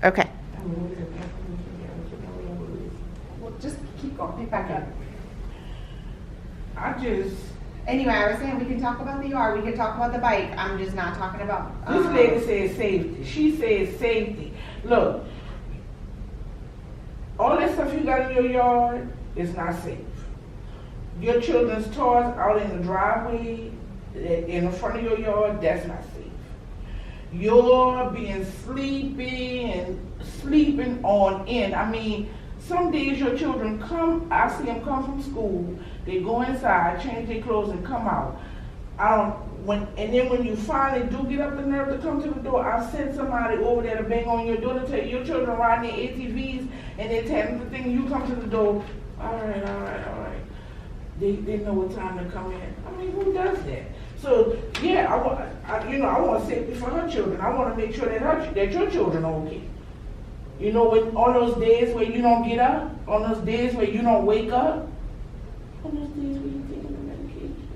Okay. Well, just keep going, pick back up. Anyway, I was saying we can talk about the yard, we can talk about the bike. I'm just not talking about. This lady says safety. She says safety. Look, all that stuff you got in your yard is not safe. Your children's toys out in the driveway, in the front of your yard, that's not safe. You're being sleepy and sleeping on in. I mean, some days your children come, I see them come from school, they go inside, change their clothes and come out. And then when you finally do get up the nerve to come to the door, I've sent somebody over there to bang on your door to tell your children riding their ATVs and they're telling the thing, you come to the door, all right. They know what time to come in. I mean, who does that? So yeah, I want safety for her children. I want to make sure that your children are okay. You know, on those days where you don't get up, on those days where you don't wake up, on those days where you're taking the medication.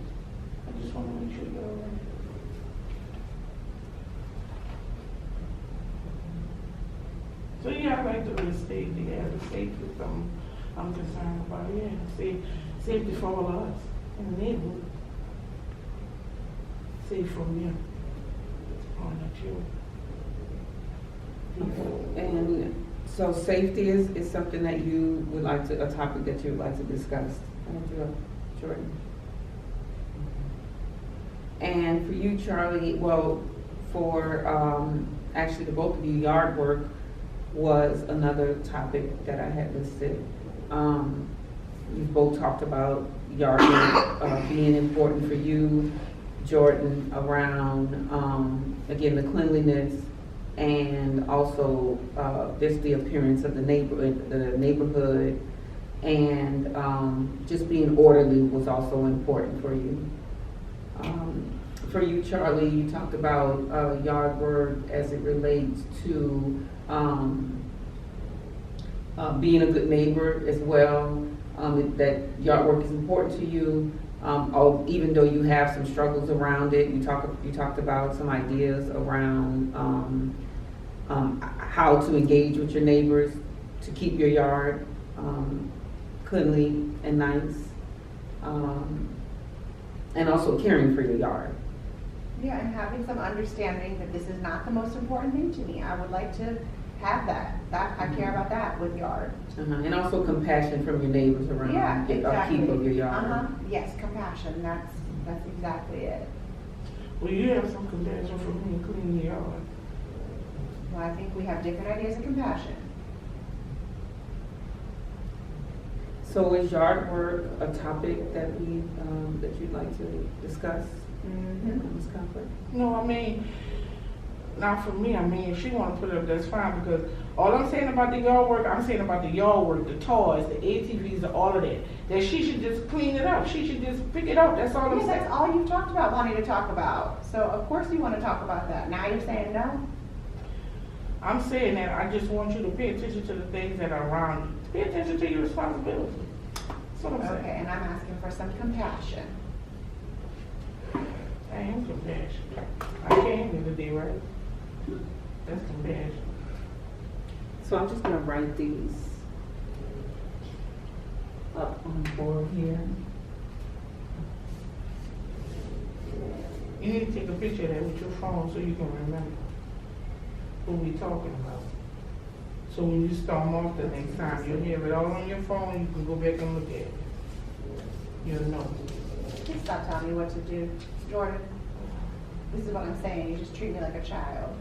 I just want to make sure you're all right. So yeah, I like the real safety. Yeah, the safety is something I'm concerned about. Yeah, safety for all of us in the neighborhood. Safe from you. On the children. And so safety is something that you would like to, a topic that you would like to discuss. Jordan. And for you, Charlie, well, for actually the both of you, yard work was another topic that I had listed. You both talked about yard work being important for you, Jordan, around, again, the cleanliness and also just the appearance of the neighborhood, and just being orderly was also important for you. For you, Charlie, you talked about yard work as it relates to being a good neighbor as well. That yard work is important to you. Even though you have some struggles around it, you talked about some ideas around how to engage with your neighbors to keep your yard cleanly and nice, and also caring for your yard. Yeah, and having some understanding that this is not the most important thing to me. I would like to have that I care about that with yard. And also compassion from your neighbors around the upkeep of your yard. Yes, compassion. That's exactly it. Well, you have some compassion for me cleaning your yard. Well, I think we have different ideas of compassion. So is yard work a topic that we that you'd like to discuss? Ms. Comfort? No, I mean, not for me. I mean, if she want to put it up, that's fine, because all I'm saying about the yard work, I'm saying about the yard work, the toys, the ATVs, all of that. That she should just clean it up. She should just pick it up. That's all I'm saying. That's all you've talked about wanting to talk about. So of course you want to talk about that. Now you're saying no? I'm saying that I just want you to pay attention to the things that are around you. Pay attention to your responsibility. That's what I'm saying. Okay, and I'm asking for some compassion. I am compassionate. I came here today, right? That's compassion. So I'm just going to write these up on the board here. You need to take a picture of that with your phone so you can remember what we're talking about. So when you storm off the next time, you'll have it all on your phone, you can go back and look at it. You'll know. Please stop telling me what to do. Jordan, this is what I'm saying. You just treat me like a child.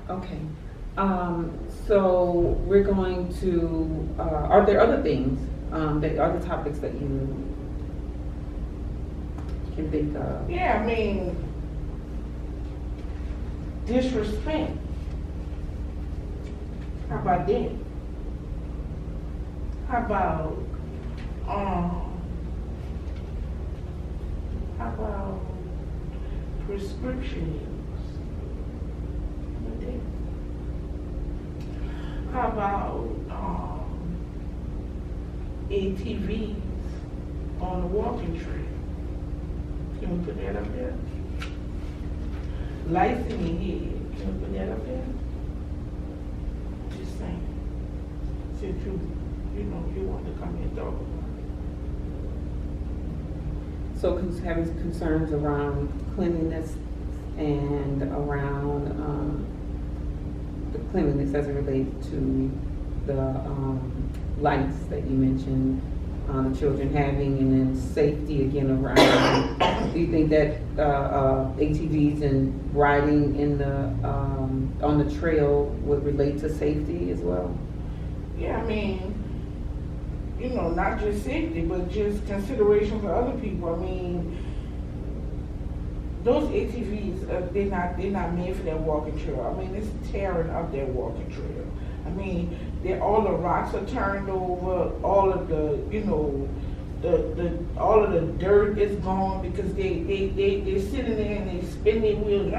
Okay. So we're going to, are there other things, other topics that you can think of? Yeah, I mean, disrespect. How about that? How about prescription use? How about ATVs on the walking trail? Can we put that up there? Lights in your head, can we put that up there? Just saying. Since you want to come here and talk about it. So having concerns around cleanliness and around the cleanliness as it relates to the lights that you mentioned, the children having, and then safety again around. Do you think that ATVs and riding in the on the trail would relate to safety as well? Yeah, I mean, not just safety, but just consideration for other people. I mean, those ATVs, they're not made for that walking trail. I mean, it's tearing up that walking trail. I mean, all the rocks are turned over, all of the, all of the dirt is gone because they're sitting there and they spin their wheels,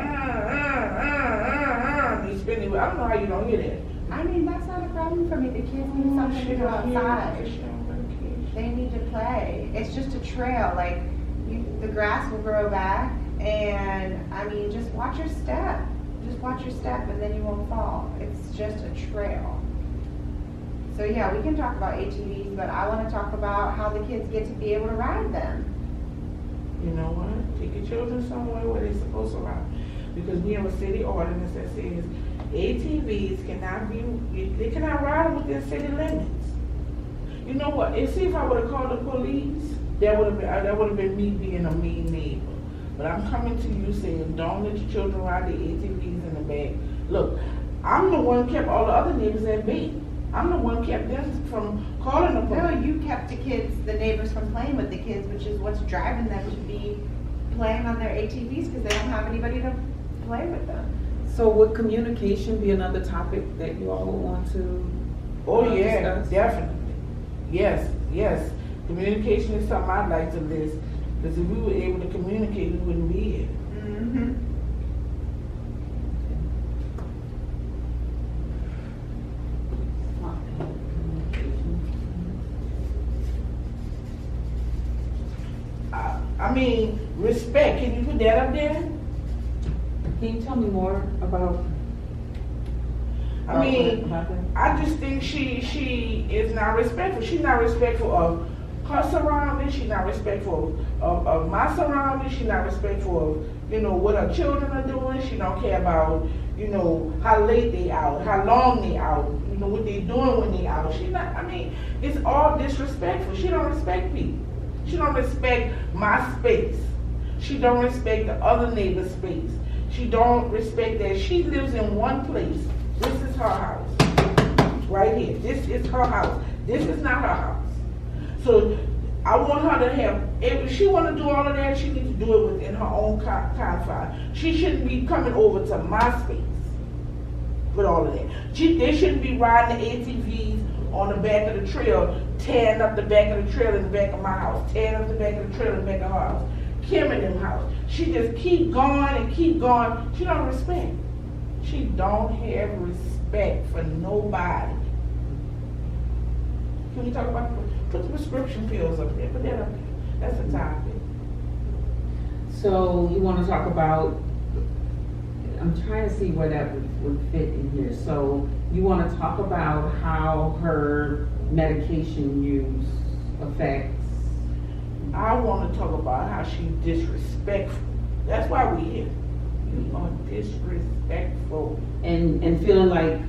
they spin their wheels. I don't know how you don't hear that. I mean, that's not a problem for me. The kids need something to do outside. They need to play. It's just a trail. Like, the grass will grow back, and I mean, just watch your step. Just watch your step, and then you won't fall. It's just a trail. So yeah, we can talk about ATVs, but I want to talk about how the kids get to be able to ride them. You know what? Take your children somewhere where they're supposed to ride. Because we have a city ordinance that says ATVs cannot ride within city limits. You know what? And see, if I would have called the police, that would have been me being a mean neighbor. But I'm coming to you saying, don't let your children ride the ATVs in the back. Look, I'm the one who kept all the other neighbors at bay. I'm the one who kept them from calling the police. No, you kept the neighbors from playing with the kids, which is what's driving them to be playing on their ATVs because they don't have anybody to play with them. So would communication be another topic that you all would want to yeah, discuss? Definitely. Yes. Communication is something I'd like to list. Because if we were able to communicate, we wouldn't be here. Mm-hmm. I mean, respect. Can you put that up there? Can you tell me more about? I mean, I just think she is not respectful. She's not respectful of her surroundings. She's not respectful of my surroundings. She's not respectful of, what her children are doing. She don't care about, how late they out, how long they out, what they doing when they out. She's not, I mean, it's all disrespectful. She don't respect people. She don't respect my space. She don't respect the other neighbor's space. She don't respect that she lives in one place. This is her house. Right here. This is her house. This is not her house. So I want her to have, if she want to do all of that, she needs to do it within her own confines. She shouldn't be coming over to my space with all of that. They shouldn't be riding the ATVs on the back of the trail, tearing up the back of the trail in the back of my house, tearing up the back of the trail in the back of her house, Kim in them house. She just keep going and keep going. She don't respect. She don't have respect for nobody. Can we talk about, put the prescription pills up there, put that up there. That's a topic. So you want to talk about, I'm trying to see where that would fit in here. So you want to talk about how her medication use affects. I want to talk about how she's disrespectful. That's why we're here. You are disrespectful. And feeling like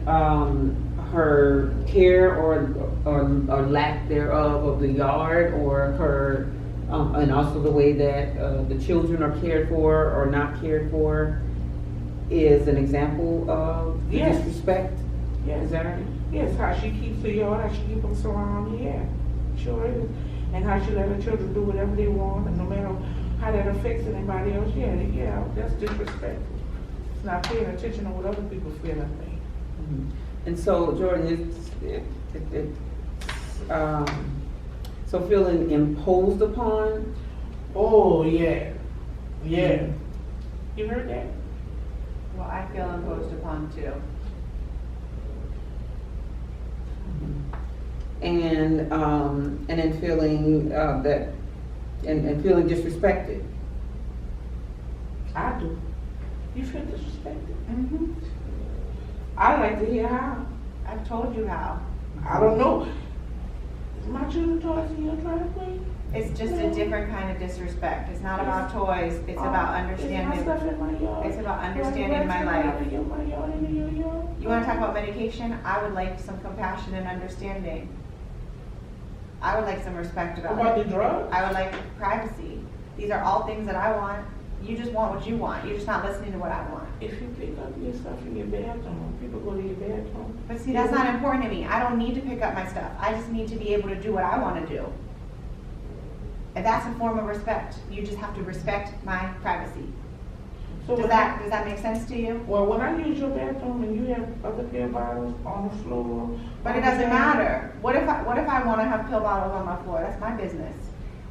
her care or lack thereof of the yard, or her, and also the way that the children are cared for or not cared for, is an example of the Yes. disrespect. Yes. Is that right? Yes, how she keeps the yard, how she keeps them surrounded, yeah. Sure is. And how she let her children do whatever they want, and no matter how that affects anybody else, yeah, that's disrespectful. It's not paying attention to what other people feel and think. Mm-hmm. And so, Jordan, so feeling imposed upon. Oh, yeah. You heard that? Well, I feel imposed upon too. And then feeling that, and feeling disrespected. I do. You feel disrespected? Mm-hmm. I'd like to hear how. I've told you how. I don't know. Is my children toys in your driveway? It's just a different kind of disrespect. It's not about toys. It's about Is my understanding. stuff in my yard? It's about understanding my life. In my yard and in your yard? You want to talk about medication? I would like some compassion and understanding. I would like some respect About about the it. drugs? I would like privacy. These are all things that I want. You just want what you want. You're just not listening to what I want. If you pick up your stuff in your bathroom, people go to your bathroom. But see, that's not important to me. I don't need to pick up my stuff. I just need to be able to do what I want to do. And that's a form of respect. You just have to respect my privacy. So Does that make sense to you? Well, when I use your bathroom and you have other pill bottles on the floor. But it doesn't matter. What if I want to have pill bottles on my floor? That's my business.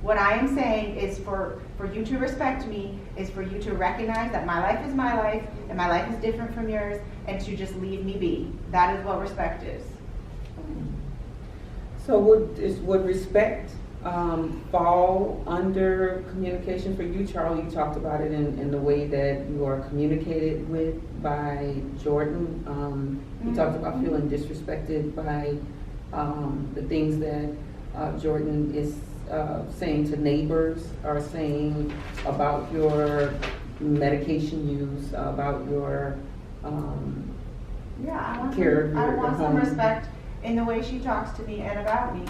What I am saying is for you to respect me, is for you to recognize that my life is my life and my life is different from yours, and to just leave me be. That is what respect is. So would respect fall under communication for you, Charlie? You talked about it in the way that you are communicated with by Jordan. You talked about feeling disrespected by the things that Jordan is saying to neighbors, or saying about your medication use, about your Yeah, I care of your want some home. respect in the way she talks to me and about me.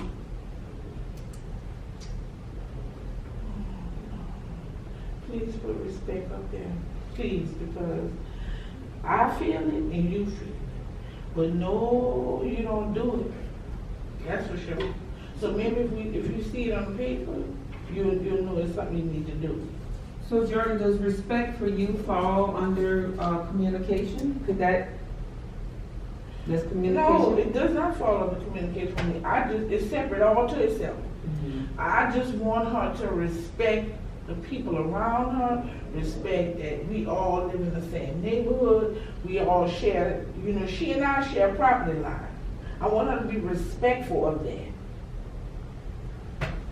Please put respect up there. Please, because I feel it and you feel it. But no, you don't do it. That's for sure. So maybe if you see it on paper, you'll know it's something you need to do. So Jordan, does respect for you fall under communication? That's communication? No, it does not fall under communication for me. It's separate all to itself. Mm-hmm. I just want her to respect the people around her, respect that we all live in the same neighborhood, we all share, she and I share property line. I want her to be respectful of that.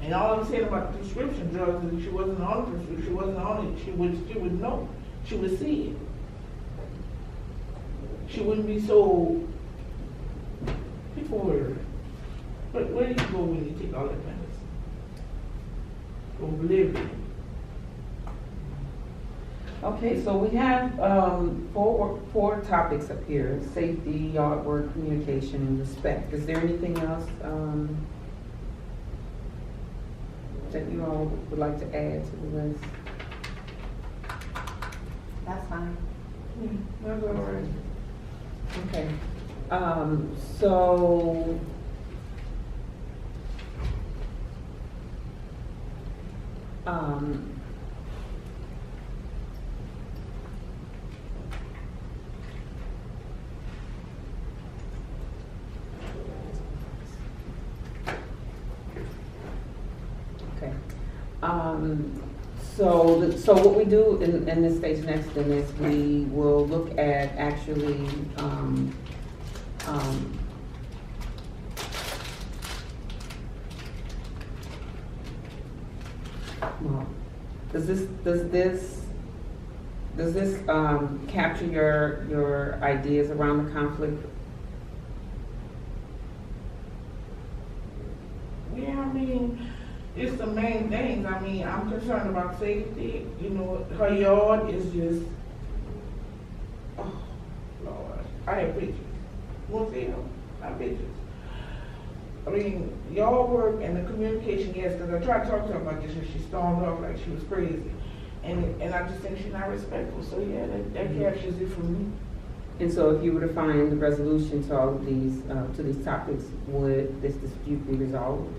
And all I'm saying about the prescription drugs is she wasn't on the prescription, she wasn't on it, she would know, she would see it. She wouldn't be so, people were, but where do you go when you take all that medicine? Oblivion. Okay, so we have four topics up here: safety, yard work, communication, and respect. Is there anything else that you all would like to add to the list? That's fine. That's all right. Okay. So okay. So what we do in this stage next in this, we will look at actually well, does this capture your ideas around the conflict? Yeah, I mean, it's the main things. I mean, I'm concerned about safety. Her yard is just, oh, Lord. I have pictures. You want to see them? I have pictures. I mean, yard work and the communication, yes, because I tried to talk to her about this and she stormed off like she was crazy. And I just think she's not respectful. So, yeah, that captures it for me. And so if you were to find the resolution to all of these, to these topics, would this dispute be resolved?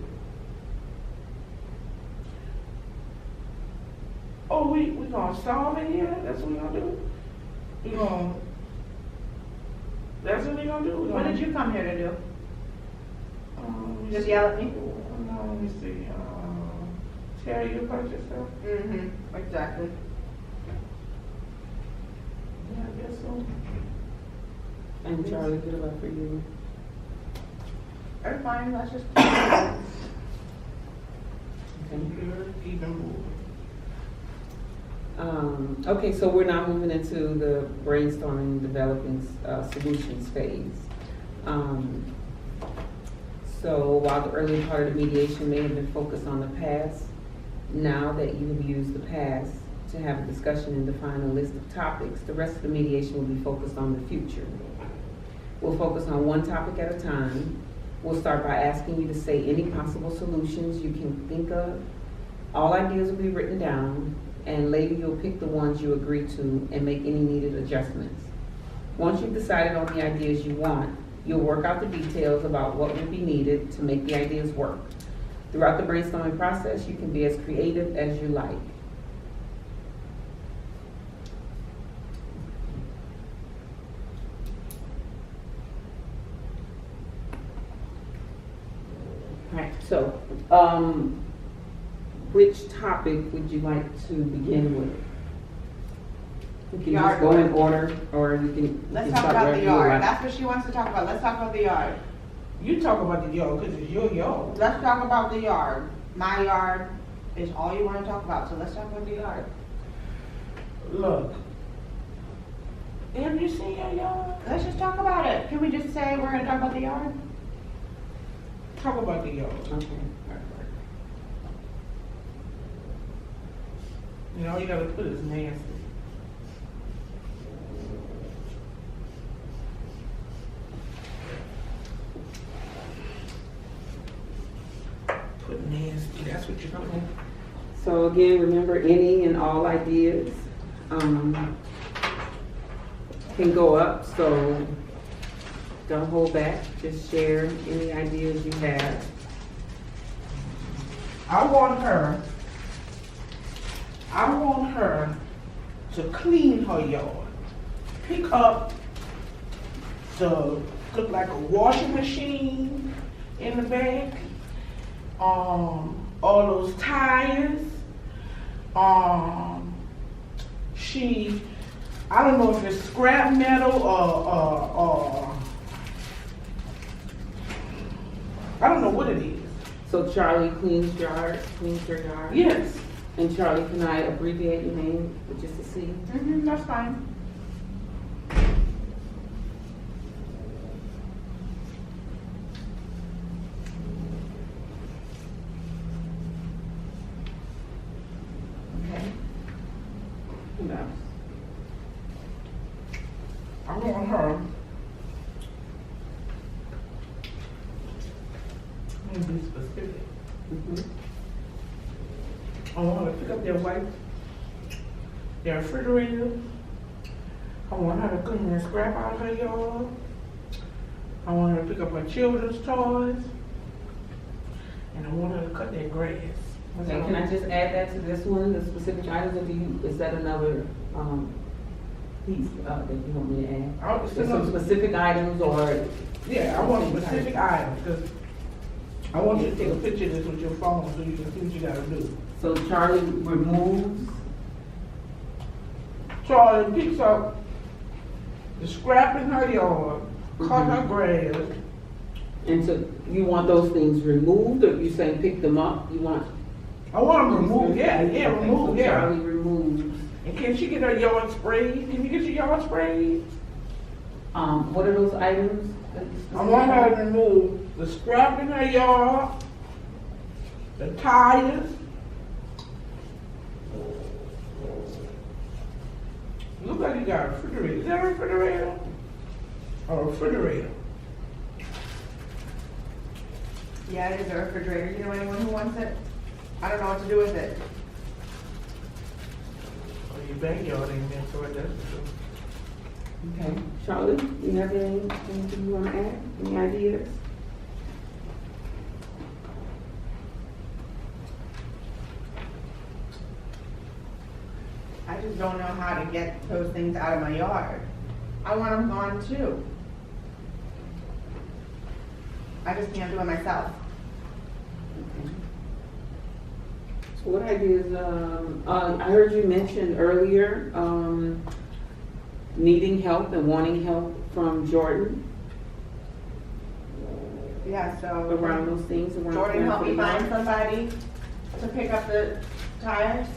Oh, we gonna solve it here? That's what we gonna do? That's what we gonna do? What did you come here to do? Just yell yell at me? No, let me see. Tell you about yourself? Mm-hmm, exactly. Yeah, I guess so. And Charlie, what about for you? That's fine, let's just. Okay. Good, even more. Okay, so we're now moving into the brainstorming, developing solutions phase. So while the early part of the mediation may have been focused on the past, now that you have used the past to have a discussion and define a list of topics, the rest of the mediation will be focused on the future. We'll focus on one topic at a time. We'll start by asking you to say any possible solutions you can think of. All ideas will be written down, and later you'll pick the ones you agree to and make any needed adjustments. Once you've decided on the ideas you want, you'll work out the details about what will be needed to make the ideas work. Throughout the brainstorming process, you can be as creative as you like. Alright, so, which topic would you like to begin with? You can just Yard go in work. order, or you can. Let's you can talk start about wherever the you yard. like. That's what she wants to talk about. Let's talk about the yard. You talk about the yard, cause it's your yard. Let's talk about the yard. My yard is all you wanna talk about, so let's talk about the yard. Look. Have you seen your yard? Let's just talk about it. Can we just say we're gonna talk about the yard? Talk about the yard. Okay. You know, all you gotta put is nasty. Put nasty, that's what you're Okay. putting. So again, remember any and all ideas can go up, so don't hold back. Just share any ideas you have. I want her to clean her yard. Pick up the, look like a washing machine in the back. All those tires. I don't know if it's scrap metal or I don't know what it is. So Charlie cleans your yard. Yes. And Charlie, can I abbreviate your name with just a C? That's fine. Okay. Who else? I want her. Let me be specific. Mhm. I want her to pick up their refrigerator. I want her to clean the scrap out of her yard. I want her to pick up her children's toys. And I want her to cut their grass. Okay, can I just add that to this one, the specific items, or is that another, piece, that you want me to add? There's some specific items, or? Yeah, I want specific items, because I want you to take a picture of this with your phone so you can see what you gotta do. So Charlie removes, Charlie picks up the scrap in her yard, cut her grass. and so you want those things removed, or you saying pick them up? You want? I want them removed, yeah, Okay, remove, so yeah. Charlie removes, And can she get her yard sprayed? Can you get your yard sprayed? what are those items? I want her to remove the scrap in her yard, the tires. Look like you got a refrigerator. Is that a refrigerator? A refrigerator. Yeah, it is a refrigerator. You know anyone who wants it? I don't know what to do with it. Oh, your backyard ain't been sorted, that's for sure. Okay, Charlie, you have anything you want to add? Any ideas? I just don't know how to get those things out of my yard. I want them gone too. I just can't do it myself. Okay. So what ideas, I heard you mention earlier, needing help and wanting help from Jordan. Yeah, so around those things, around. Jordan, help me for the find yard. somebody to pick up the tires.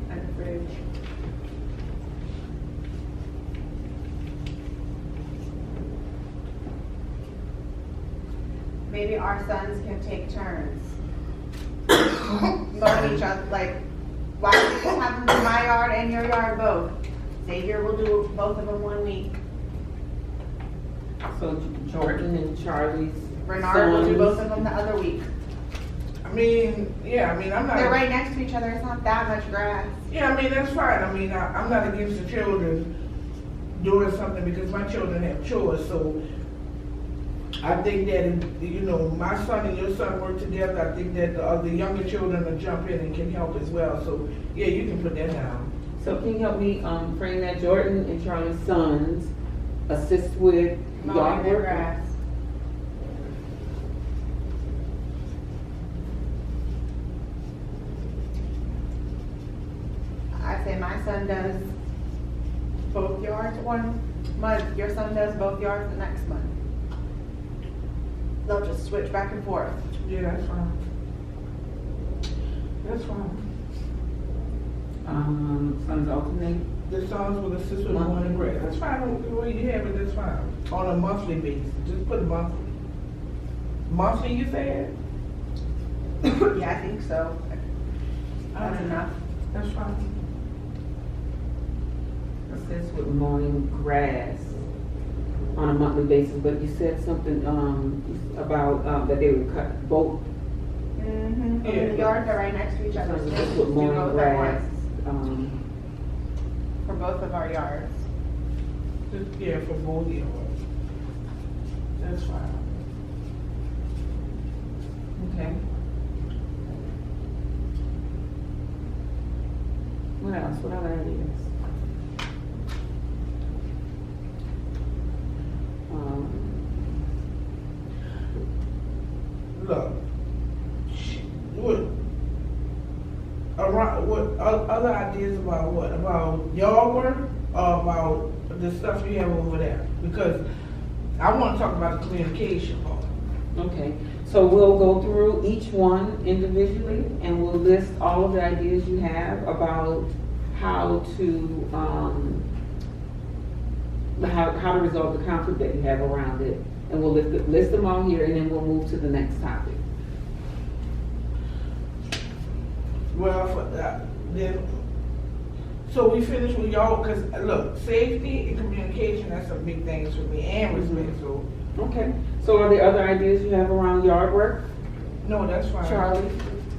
And the fridge. Maybe our sons can take turns. Mowing each other, like, why don't you just have them do my yard and your yard both? Xavier will do both of them 1 week. So Jordan and Charlie's Bernard will do sons. both of them the other week. I mean, yeah, I mean, I'm not. They're right next to each other, it's not that much grass. Yeah, I mean, that's fine. I mean, I'm not against the children doing something because my children have chores, so I think that, you know, my son and your son work together. I think that the younger children will jump in and can help as well. So, yeah, you can put that down. So can you help me, frame that Jordan and Charlie's sons assist with Mowing yard the work? grass. I say my son does both yards 1 month, your son does both yards the next month. They'll just switch back and forth. Yeah, that's fine. That's fine. Sons alternate. The sons will assist with mowing and grass. That's fine. The way you have it, that's fine. On a monthly basis. Just put monthly. Monthly, you said? Yeah, I think so. That's enough. That's fine. Assist with mowing grass on a monthly basis, but you said something, about, that they would cut both. Mm-hmm. Yeah. The yards are right next to each other. Sons so assist do with both mowing at grass, once For both of our yards. Just, yeah, for both yards. That's fine. okay. What else? What other ideas? Look, what other ideas about what? About yard work or about the stuff you have over there? Because I want to talk about the communication part. Okay, so we'll go through each one individually and we'll list all of the ideas you have about how to, how to resolve the conflict that you have around it. And we'll list them all here and then we'll move to the next topic. Well, for then, so we finished with y'all, because look, safety and communication, that's some big things for me, and respect, so. Okay, so are there other ideas you have around yard work? No, that's fine. Charlie,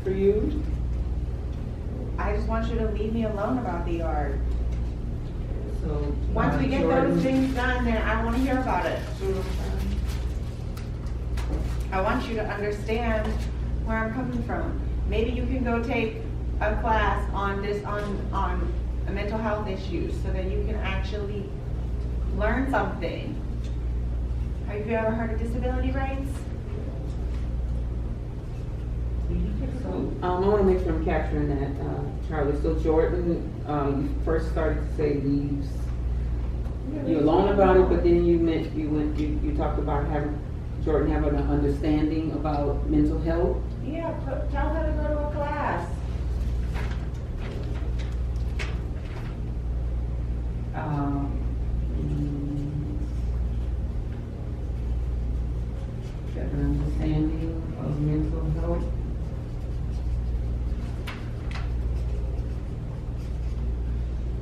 for you? I just want you to leave me alone about the yard. So. Once we get Jordan. those things done, then I want to hear about it. I want you to understand where I'm coming from. Maybe you can go take a class on this, on mental health issues, so that you can actually learn something. Have you ever heard of disability rights? So, I want to make sure I'm capturing that, Charlie. So Jordan, you first started to say you're alone about it, but then you talked about Jordan having an understanding about mental health. Yeah, tell her to go to a class. Have an understanding of mental health.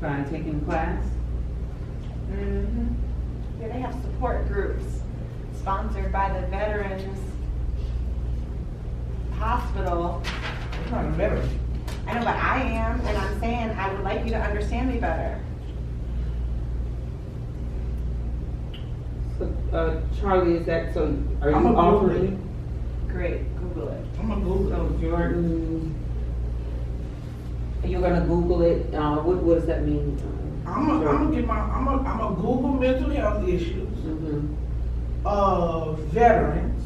By taking a class. Mm-hmm. Yeah, they have support groups sponsored by the Veterans Hospital. It's not a veteran. I know, but I am, and I'm saying I would like you to understand me better. So, Charlie, is that, so are you I'm a Google offering? Great, Google it. I'm gonna Google So it. Jordan You're gonna Google it, what does that mean? I'm a Google mental health issues Mhm. of veterans.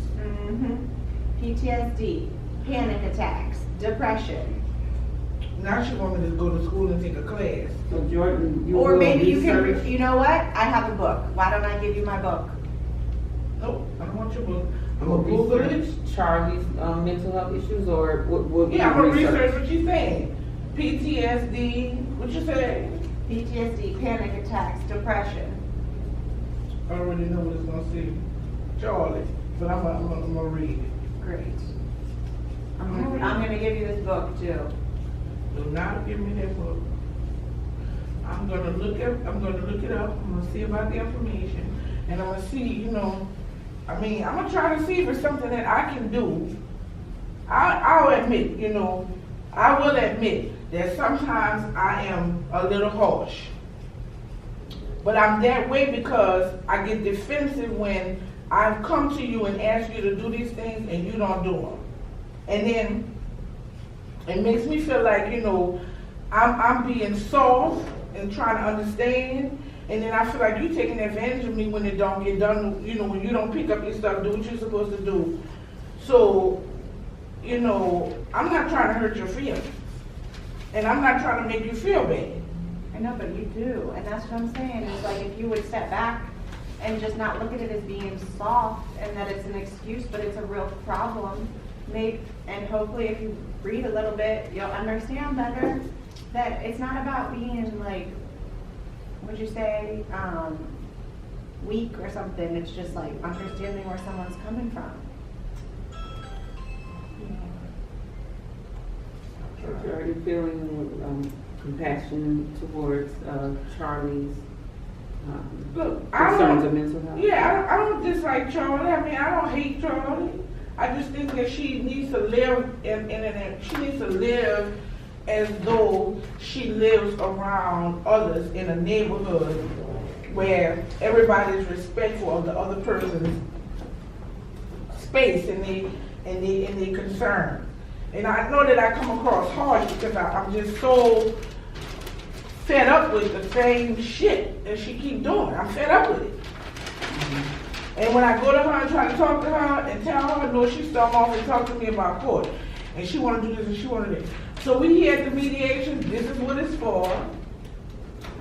PTSD, panic attacks, depression. Now she want me to go to school and take a class. So Jordan, you Or will maybe you can, research. you know what? I have a book. Why don't I give you my book? Nope, I don't want your book. I'm Will gonna Google it. research Charlie's mental health issues, or what? Yeah, I'm gonna research what you saying. PTSD, what you say? PTSD, panic attacks, depression. I already know what it's gonna say. Charlie, but I'm gonna read it. Great. I'm gonna give you this book too. Do not give me that book. I'm gonna look it up, I'm gonna see about the information, and I'm gonna see, I'm gonna try to see if it's something that I can do. I'll admit, I will admit that sometimes I am a little harsh. But I'm that way because I get defensive when I've come to you and asked you to do these things and you don't do them. And then it makes me feel like, I'm being soft and trying to understand. And then I feel like you're taking advantage of me when it don't get done, when you don't pick up your stuff, do what you're supposed to do. So, I'm not trying to hurt your feelings. And I'm not trying to make you feel bad. I know, but you do, and that's what I'm saying, is like if you would step back and just not look at it as being soft and that it's an excuse, but it's a real problem, and hopefully if you read a little bit, you'll understand better that it's not about being like, what'd you say, weak or something, it's just like understanding where someone's coming from. Are you feeling compassion towards Charlie's Look, concerns of mental health? Yeah, I don't dislike Charlie. I don't hate Charlie. I just think that she needs to live she needs to live as though she lives around others in a neighborhood where everybody is respectful of the other person's space and they concern. And I know that I come across harsh because I'm just so fed up with the same shit that she keep doing. I'm fed up with it. And when I go to her and try to talk to her and tell her, no, she storm off and talk to me about court. And she want to do this and she want to do this. So we here at the mediation, this is what it's for.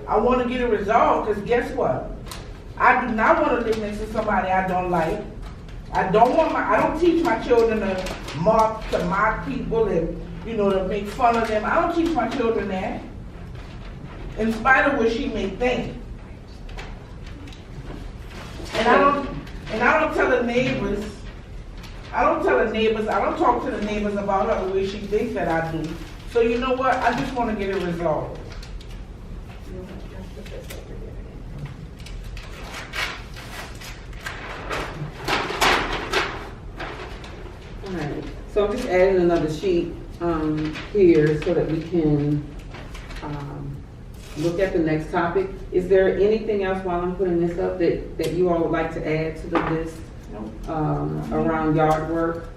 I want to get it resolved because guess what? I do not want to live next to somebody I don't like. I don't teach my children to mock people and, to make fun of them. I don't teach my children that. In spite of what she may think. And I don't tell the neighbors, I don't talk to the neighbors about her the way she thinks that I do. So you know what? I just want to get it resolved. Alright, so I'm just adding another sheet here so that we can look at the next topic. Is there anything else while I'm putting this up that you all would like to add to the list around yard work?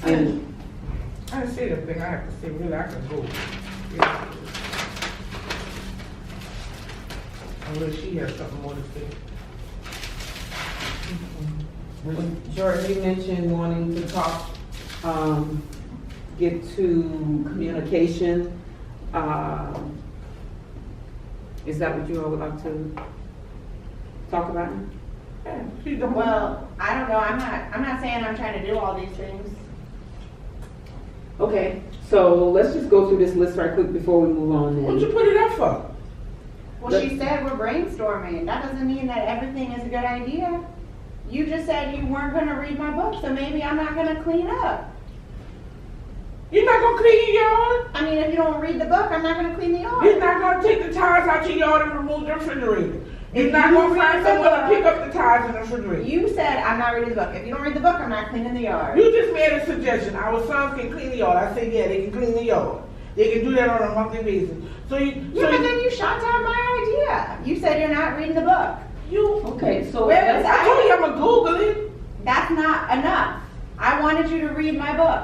And I didn't say everything I have to say. Really, I can go. Yeah. Unless she has something more to say. George, you mentioned wanting to talk, get to communication. Is that what you all would like to talk about? Yeah, Well, I don't know, I'm not saying I'm trying to do all these things. Okay, so let's just go through this list right quick before we move on What'd you then. put it up for? Well, she said we're brainstorming. That doesn't mean that everything is a good idea. You just said you weren't gonna read my book, so maybe I'm not gonna clean up. You're not gonna clean your yard? I mean, if you don't read the book, I'm not gonna clean the yard. You're not gonna take the tires out your yard and remove the refrigerator? You're If not you gonna read find the someone to book- pick up the tires in the refrigerator? You said I'm not reading the book. If you don't read the book, I'm not cleaning the yard. You just made a suggestion. Our sons can clean the yard. I said, yeah, they can clean the yard. They can do that on a monthly basis. So Yeah, but then you shot down my idea. You said you're not reading the book. Okay, so Where let's- was I told you I'm gonna Google it. That's not enough. I wanted you to read my book.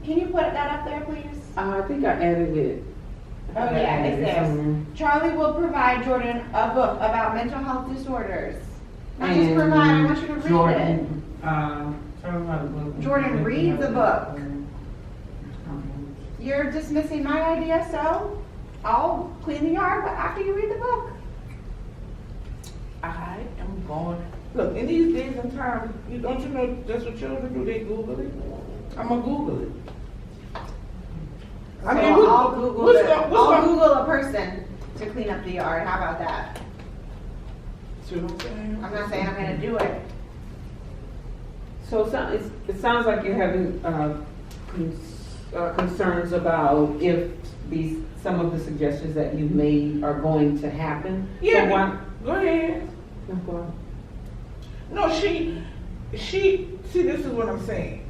Can you put that up there, please? I think I added it. Oh, I yeah, added it it says, somewhere. Charlie will provide Jordan a book about mental health disorders. Not just And provide, I want you to read it. Jordan, Charlie wrote a book. Jordan, read the book. You're dismissing my idea, so I'll clean the yard after you read the book. I am going. Look, in these days and times, don't you know that's what children do? They Google it. I'm gonna Google it. I mean, So I'll Google what's it. gonna- I'll what's gonna- Google a person to clean up the yard. How about that? See what I'm saying? I'm not saying I'm gonna do it. So it sounds like you're having concerns about if some of the suggestions that you've made are going to happen. Yeah. So why- Go ahead. No, go on. No, see, this is what I'm saying.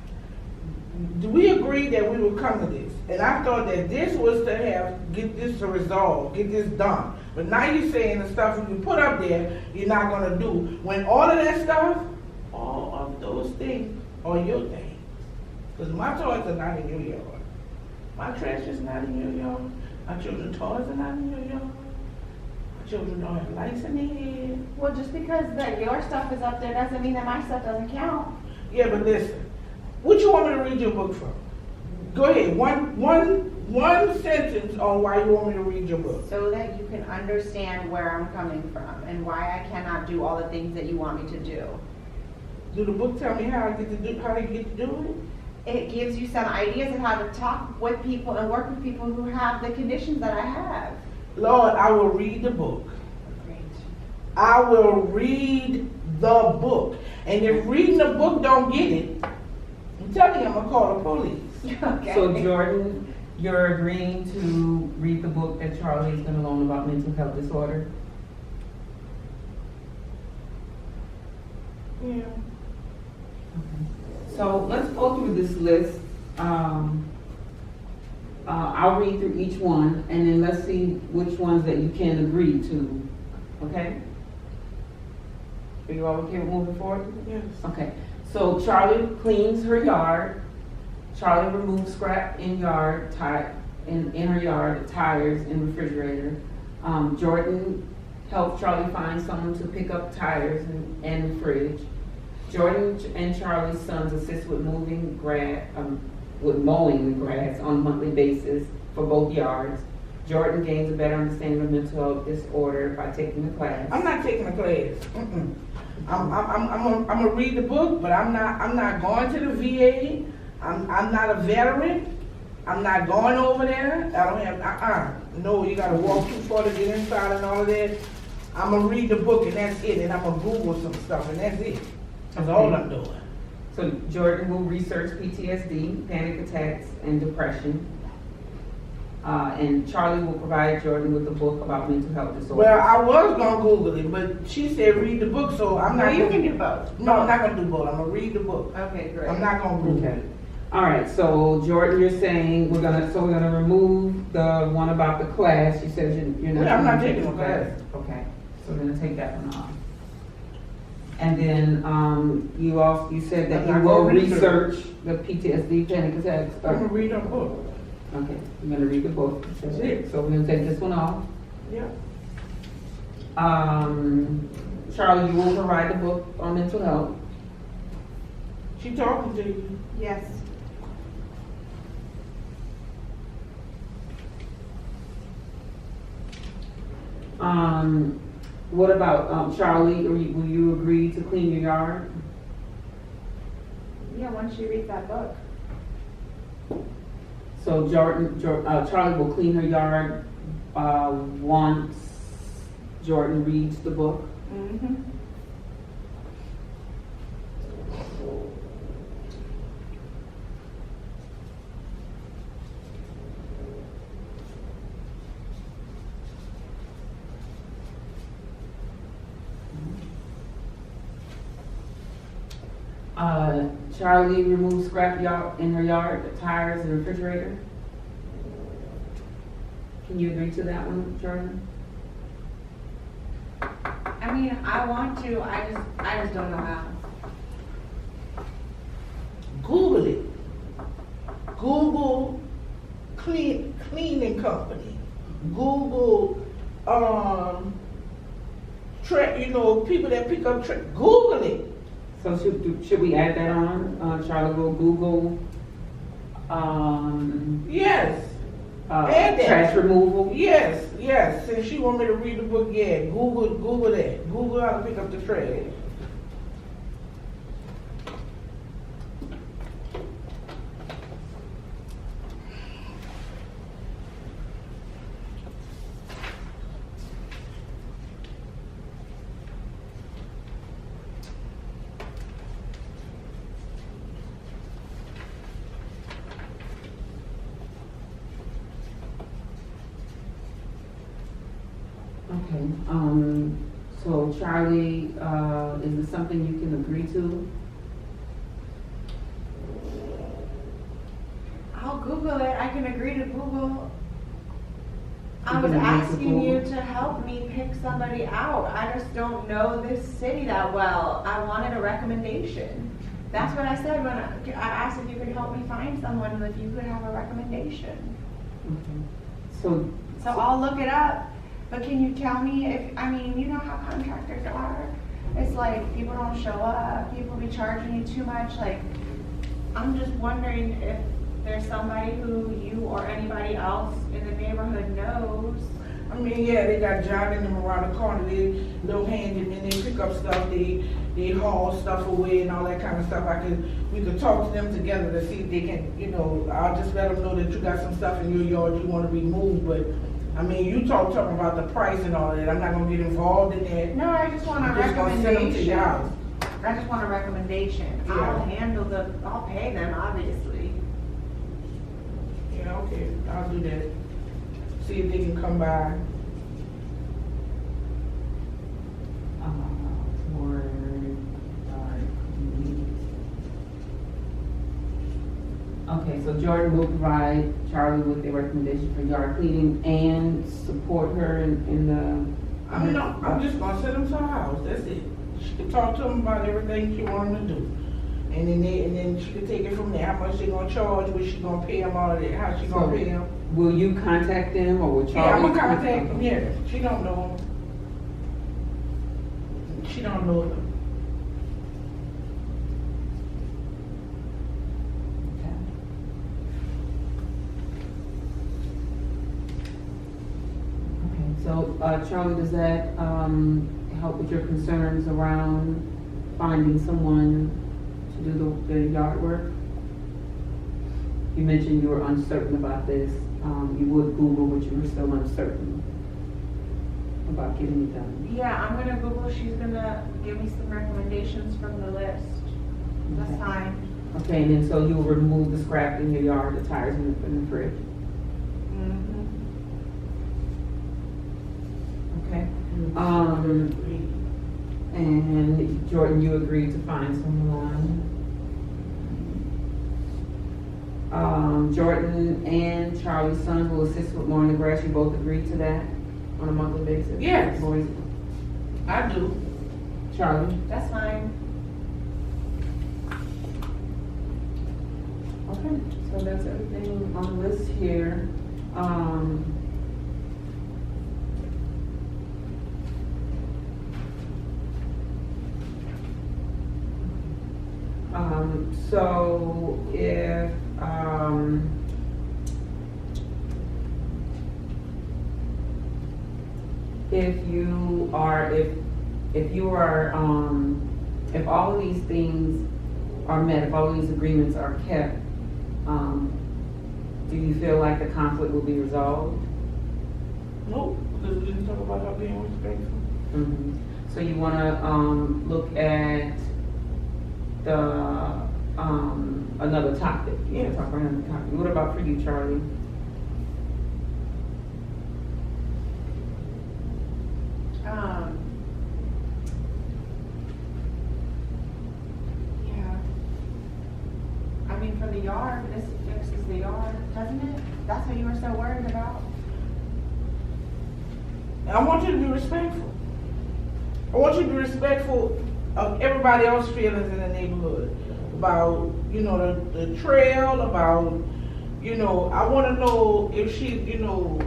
We agreed that we would come to this, and I thought that this was to get this to resolve, get this done. But now you're saying the stuff you put up there, you're not gonna do. When all of that stuff, all of those things are your things. Because my toys are not in your yard. My trash is not in your yard. My children's toys are not in your yard. My children don't have lights in their head. Well, just because that your stuff is up there doesn't mean that my stuff doesn't count. Yeah, but listen, what you want me to read your book from? Go ahead, one sentence on why you want me to read your book. So that you can understand where I'm coming from and why I cannot do all the things that you want me to do. Do the book tell me how to get to do It gives you some ideas of how to talk with people and work with people who have the conditions that I have. it? Lord, I will read the book. Great. I will read the book. And if reading the book don't get it, I'm telling you, I'm gonna call the police. Okay. So Jordan, you're agreeing to read the book that Charlie is going to loan about mental health disorder? Yeah. So let's go through this list. I'll read through each one, and then let's see which ones that you can agree to. Okay? Are you all okay with moving forward? Yes. Okay. So Charlie cleans her yard. Charlie removes scrap in her yard, tires in refrigerator. Jordan helped Charlie find someone to pick up tires and the fridge. Jordan and Charlie's sons assist with mowing the grass on a monthly basis for both yards. Jordan gains a better understanding of mental health disorder by taking the class. I'm not taking the class. Mm-mm. I'm gonna read the book, but I'm not going to the VA. I'm not a veteran. I'm not going over there. I don't have, no, you gotta walk too far to get inside and all of that. I'm gonna read the book and that's it, and I'm gonna Google some stuff and that's it. That's all I'm doing. So Jordan will research PTSD, panic attacks, and depression. And Charlie will provide Jordan with a book about mental health disorders. Well, I was gonna Google it, but she said read the book, so I'm not. No, you gonna, can do both. No, I'm not gonna do both. I'm gonna read the book. Okay, great. I'm not gonna Google Okay. it. All right, so Jordan, you're saying we're gonna remove the one about the class. You said you're not. Yeah, I'm not gonna taking take the class. Okay, so we're gonna take that one off. And then you said that I'm you not will gonna research. research the PTSD panic attacks. I'm gonna read the book. Okay, you're gonna read the book. That's it. So we're gonna take this one off. Yeah. Charlie, you will provide the book on mental health. She talking to you. Yes. What about Charlie? Will you agree to clean your yard? Yeah, once you read that book. So Charlie will clean her yard once Jordan reads the book. Mm-hmm. Charlie removes scrap in her yard, the tires and refrigerator. Can you agree to that one, Charlie? I mean, I want to, I just don't know how. Google it. Google cleaning company. Google, people that pick up trash. Google it. So should we add that on? Charlie will Google, Yes. Add that. trash removal? Yes. Since she want me to read the book, yeah. Google that. Google how to pick up the trash. Okay, so Charlie, is it something you can agree to? I'll Google it, I can agree to Google. I You was can agree to asking you Google? to help me pick somebody out. I just don't know this city that well. I wanted a recommendation. That's what I said when I asked if you could help me find someone, if you could have a recommendation. Okay. So, So I'll look it up, but can you tell me if, I mean, you know how contractors are. It's like, people don't show up, people be charging you too much, like, I'm just wondering if there's somebody who you or anybody else in the neighborhood knows. I mean, yeah, they got John and them around the corner. They little handymen. They pick up stuff. They haul stuff away and all that kind of stuff. We could talk to them together to see if they can. I'll just let them know that you got some stuff in your yard you want to remove. But I mean, you talk to them about the price and all that. I'm not gonna get involved in that. No, I just want a I'm just gonna send them to recommendation. your house. I just want a recommendation. Yeah. I'll pay them, obviously. Yeah, okay, I'll do that. See if they can come by. for, okay, so Jordan will provide Charlie with a recommendation for yard cleaning and support her in the. I mean, I'm just gonna send them to her house, that's it. She can talk to them about everything she want them to do. And then she can take it from there, how much they gonna charge, what she gonna pay them, all of that, how she gonna pay them. Will you contact them or will Charlie? Yeah, I'm gonna contact them, yeah, she don't know them. She don't know them. Okay, so Charlie, does that help with your concerns around finding someone to do the yard work? You mentioned you were uncertain about this. You would Google, but you were still uncertain about getting it done. Yeah, I'm gonna Google, she's gonna give me some recommendations from the list. That's Okay. fine. Okay, and then so you'll remove the scrap in your yard, the tires in the fridge. Mm-hmm. Okay. And Jordan, you agreed to find someone. Jordan and Charlie's son will assist with mowing the grass. You both agreed to that on a monthly basis? Yes. Boys, I do. Charlie? That's fine. Okay, so that's everything on the list here. So if all of these things are met, if all of these agreements are kept, do you feel like the conflict will be resolved? Nope, because we didn't talk about her being respectful. Mhm. So you wanna, look at the, another topic? You wanna Yes. talk about another topic? What about for you, Charlie? Yeah. I mean, for the yard, this fixes the yard, doesn't it? That's what you were so worried about. And I want you to be respectful. I want you to be respectful of everybody else's feelings in the neighborhood. About, you know, the trail, about, you know, I want to know if she, you know,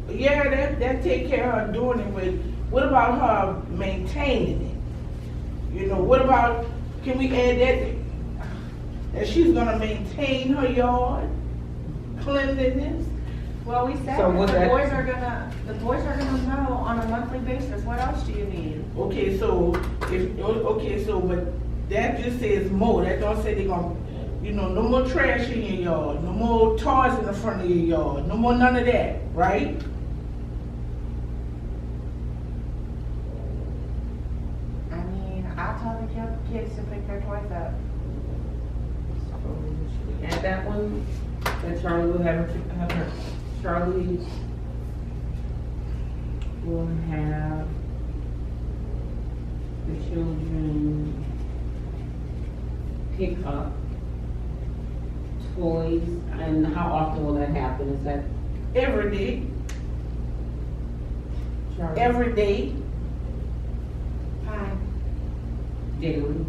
yeah, that take care of her doing it, but what about her maintaining it? You know, what about, can we add that she's gonna maintain her yard, cleanliness? Well, we said So that was the that- boys are gonna know on a monthly basis. What else do you need? Okay, so but that just says more. That don't say they're gonna, you know, no more trash in your yard, no more toys in the front of your yard, no more none of that, right? I mean, I tell the kids to pick their toys up. So should we add that one? That Charlie will have her, Charlie will have the children pick up toys, and how often will that happen? Is that Every day, Charlie? every day. Fine. Daily?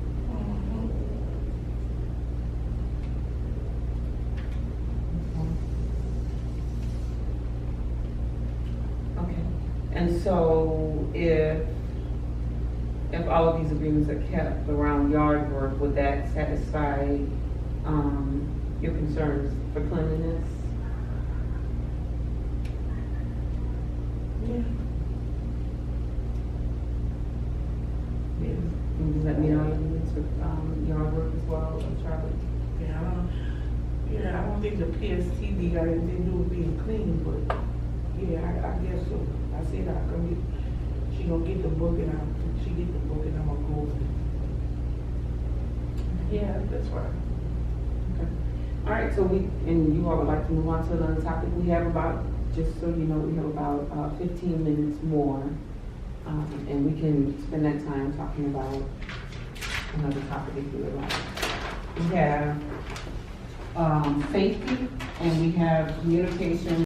Okay, and so if all of these agreements are kept around yard work, would that satisfy, your concerns for cleanliness? Yeah. And does that mean all your needs with, yard work as well, Charlie? I don't think the PSTD got anything to do with being clean, but yeah, I guess so. I said I can get, she gonna get the book and she get the book and I'm gonna go over it. Yeah, that's fine. Okay. All right, so and you all would like to move on to another topic. We have about, just so you know, we have about 15 minutes more. And we can spend that time talking about another topic if you would like. We have safety, and we have communication